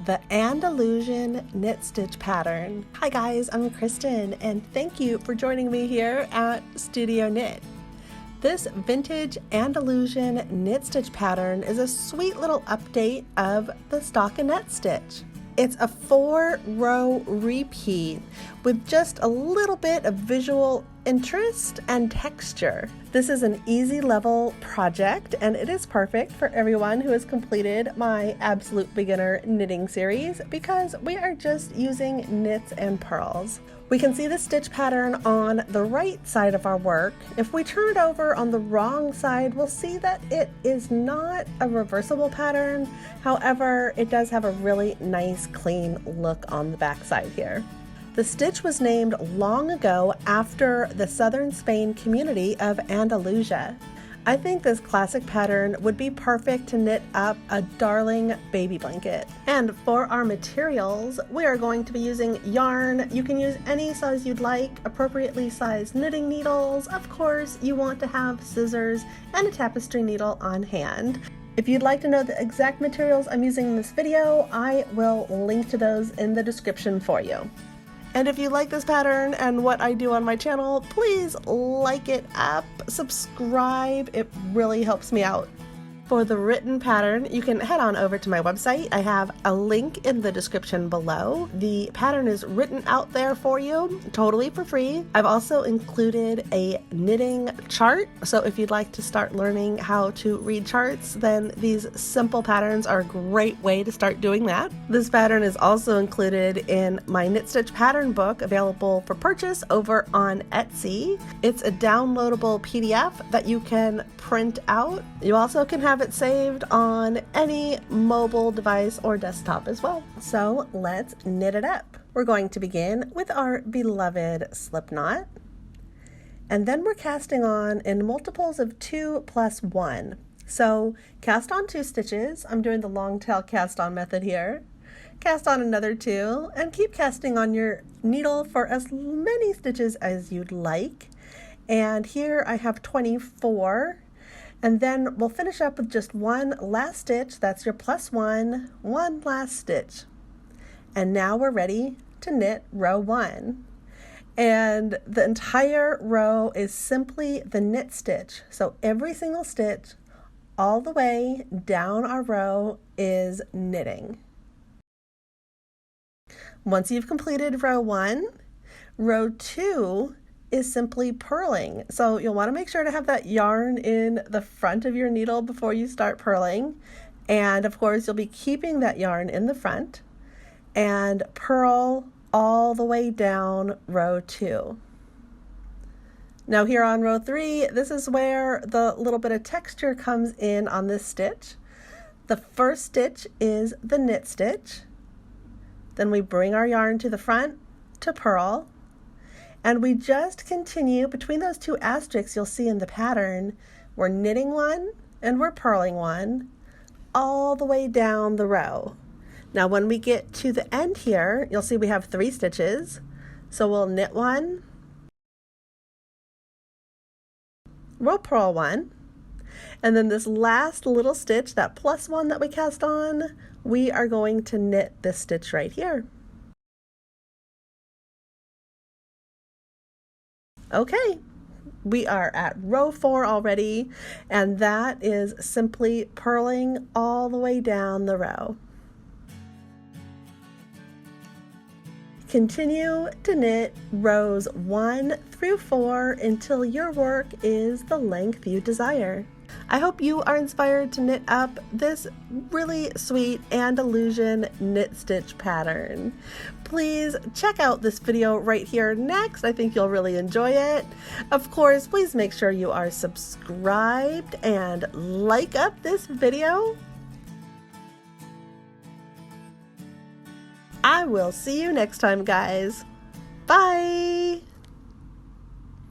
the Andalusian Knit Stitch Pattern. Hi guys, I'm Kristen and thank you for joining me here at Studio Knit. This vintage Andalusian knit stitch pattern is a sweet little update of the Stockinette stitch. It's a 4-row repeat with just a little bit of visual interest and texture. This is an easy level project and it is perfect for everyone who has completed my Absolute Beginner knitting series because we are just using knits and purls. We can see the stitch pattern on the right side of our work. If we turn it over on the wrong side, we'll see that it is not a reversible pattern. However, it does have a really nice clean look on the back side here. The stitch was named long ago after the southern Spain community of Andalusia. I think this classic pattern would be perfect to knit up a darling baby blanket. And for our materials, we are going to be using yarn. You can use any size you'd like, appropriately sized knitting needles. Of course, you want to have scissors and a tapestry needle on hand. If you'd like to know the exact materials I'm using in this video, I will link to those in the description for you. And if you like this pattern and what I do on my channel, please like it up, subscribe, it really helps me out. For the written pattern, you can head on over to my website. I have a link in the description below. The pattern is written out there for you, totally for free. I've also included a knitting chart, so if you'd like to start learning how to read charts, then these simple patterns are a great way to start doing that. This pattern is also included in my Knit Stitch Pattern book, available for purchase over on Etsy. It's a downloadable PDF that you can print out. You also can have it saved on any mobile device or desktop as well. So let's knit it up. We're going to begin with our beloved slip knot, and then we're casting on in multiples of 2 plus 1. So cast on 2 stitches. I'm doing the long tail cast on method here. Cast on another 2 and keep casting on your needle for as many stitches as you'd like. And here I have 24. And then we'll finish up with just one last stitch. That's your plus 1, one last stitch. And now we're ready to knit row 1. And the entire row is simply the knit stitch. So every single stitch all the way down our row is knitting. Once you've completed row 1, row 2 is simply purling. So you'll want to make sure to have that yarn in the front of your needle before you start purling. And of course, you'll be keeping that yarn in the front and purl all the way down row 2. Now here on row 3, this is where the little bit of texture comes in on this stitch. The first stitch is the knit stitch. Then we bring our yarn to the front to purl. And we just continue between those 2 asterisks you'll see in the pattern. We're knitting 1 and we're purling 1 all the way down the row. Now when we get to the end here, you'll see we have 3 stitches. So we'll knit 1, we'll purl 1, and then this last little stitch, that plus 1 that we cast on, we are going to knit this stitch right here. Okay, we are at row 4 already, and that is simply purling all the way down the row. Continue to knit rows 1 through 4 until your work is the length you desire. I hope you are inspired to knit up this really sweet Andalusian knit stitch pattern. Please check out this video right here next. I think you'll really enjoy it. Of course, please make sure you are subscribed and like up this video. I will see you next time, guys. Bye!